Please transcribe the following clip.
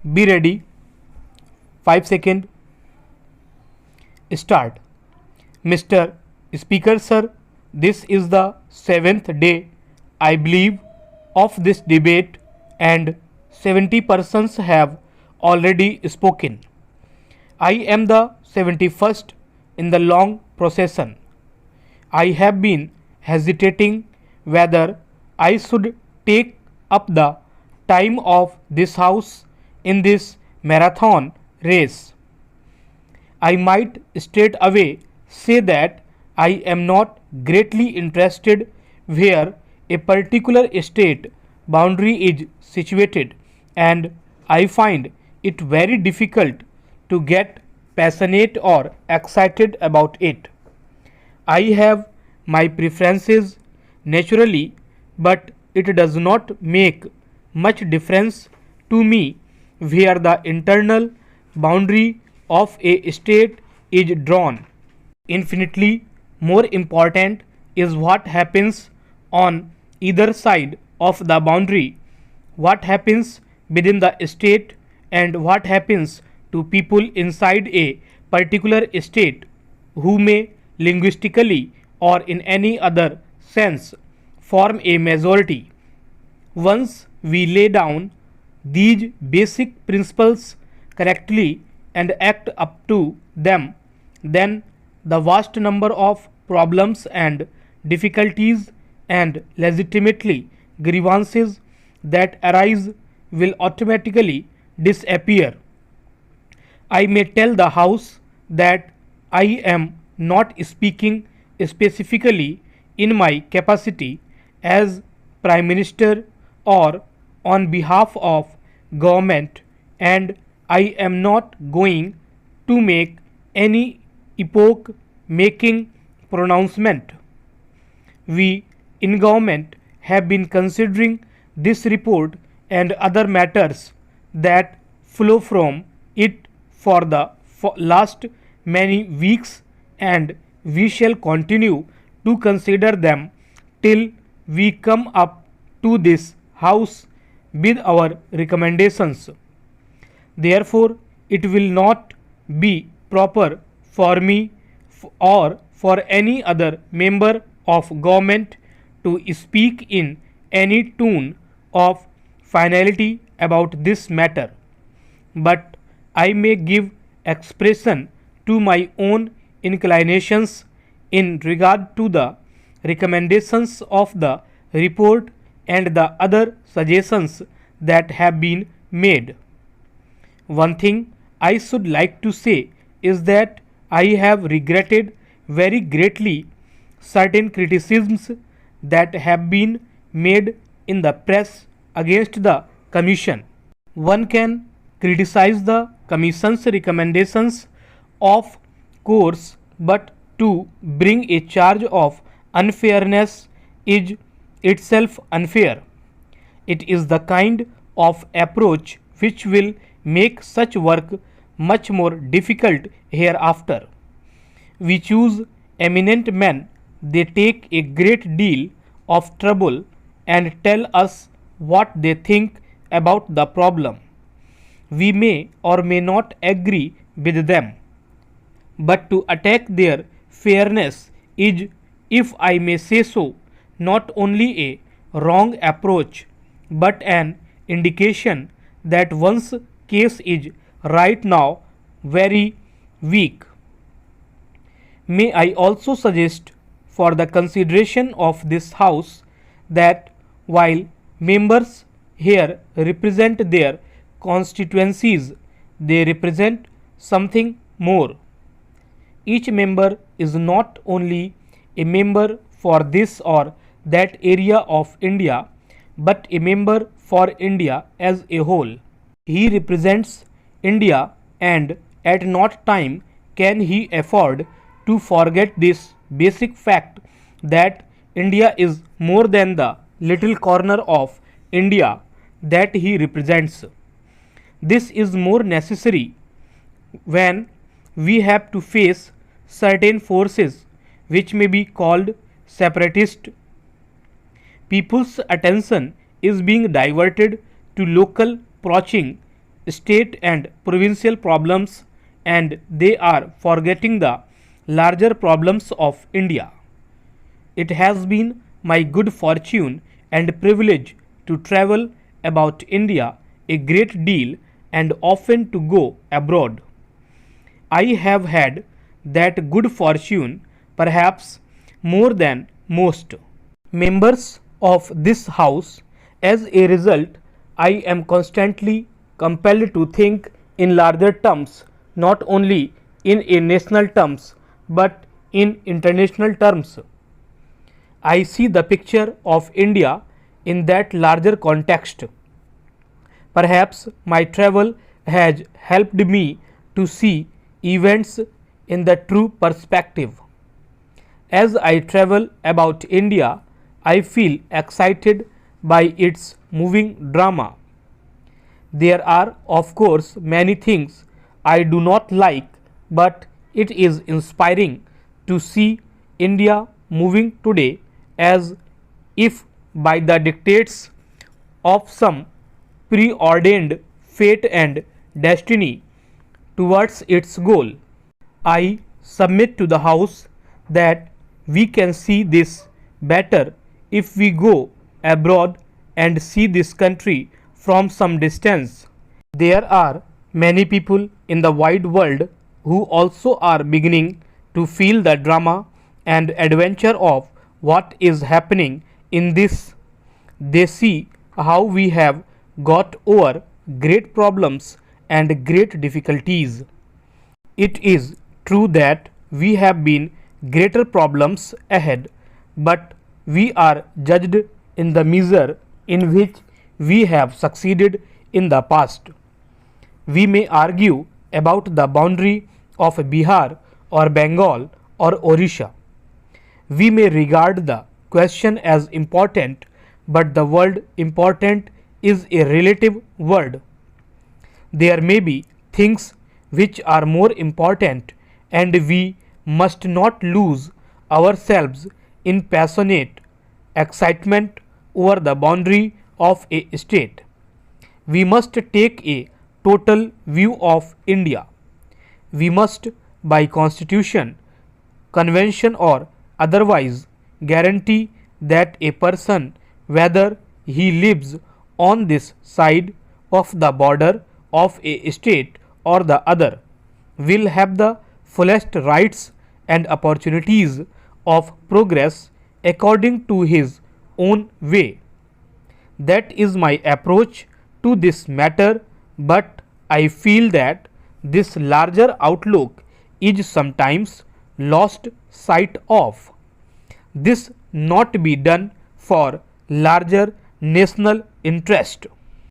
Be ready. 5 seconds. Start. Mr. Speaker, sir, this is the seventh day, I believe, of this debate, and 70 persons have already spoken. I am the 71st in the long procession. I have been hesitating whether I should take up the time of this house in this marathon race. I might straight away say that I am not greatly interested where a particular state boundary is situated, and I find it very difficult to get passionate or excited about it. I have my preferences naturally, but it does not make much difference to me where the internal boundary of a state is drawn. Infinitely more important is what happens on either side of the boundary, what happens within the state, and what happens to people inside a particular state who may linguistically or in any other sense form a majority. Once we lay down these basic principles correctly and act up to them, then the vast number of problems and difficulties and legitimately grievances that arise will automatically disappear. I may tell the House that I am not speaking specifically in my capacity as Prime Minister or on behalf of government, and I am not going to make any epoch making pronouncement. We in government have been considering this report and other matters that flow from it for the last many weeks, and we shall continue to consider them till we come up to this house with our recommendations. Therefore, it will not be proper for me or for any other member of government to speak in any tone of finality about this matter, but I may give expression to my own inclinations in regard to the recommendations of the report and the other suggestions that have been made. One thing I should like to say is that I have regretted very greatly certain criticisms that have been made in the press against the Commission. One can criticize the Commission's recommendations, of course, but to bring a charge of unfairness is itself unfair. It is the kind of approach which will make such work much more difficult hereafter. We choose eminent men, they take a great deal of trouble and tell us what they think about the problem. We may or may not agree with them, but to attack their fairness is, if I may say so, not only a wrong approach but an indication that one's case is right now very weak. May I also suggest for the consideration of this House that while members here represent their constituencies, they represent something more. Each member is not only a member for this or that area of India, but a member for India as a whole. He represents India, and at no time can he afford to forget this basic fact that India is more than the little corner of India that he represents. This is more necessary when we have to face certain forces which may be called separatist. People's attention is being diverted to local poaching state and provincial problems, and they are forgetting the larger problems of India. It has been my good fortune and privilege to travel about India a great deal and often to go abroad. I have had that good fortune perhaps more than most members of this house. As a result, I am constantly compelled to think in larger terms, not only in a national terms but in international terms. I see the picture of India in that larger context. Perhaps my travel has helped me to see events in the true perspective. As I travel about India, I feel excited by its moving drama. There are, of course, many things I do not like, but it is inspiring to see India moving today as if by the dictates of some preordained fate and destiny towards its goal. I submit to the House that we can see this better if we go abroad and see this country from some distance. There are many people in the wide world who also are beginning to feel the drama and adventure of what is happening in this. They see how we have got over great problems and great difficulties. It is true that we have been greater problems ahead, but we are judged in the measure in which we have succeeded in the past. We may argue about the boundary of Bihar or Bengal or Orissa. We may regard the question as important, but the word important is a relative word. There may be things which are more important, and we must not lose ourselves in passionate excitement over the boundary of a state. We must take a total view of India. We must, by constitution, convention, or otherwise, guarantee that a person, whether he lives on this side of the border of a state or the other, will have the fullest rights and opportunities of progress according to his own way. That is my approach to this matter, but I feel that this larger outlook is sometimes lost sight of. This not be done for larger national interest.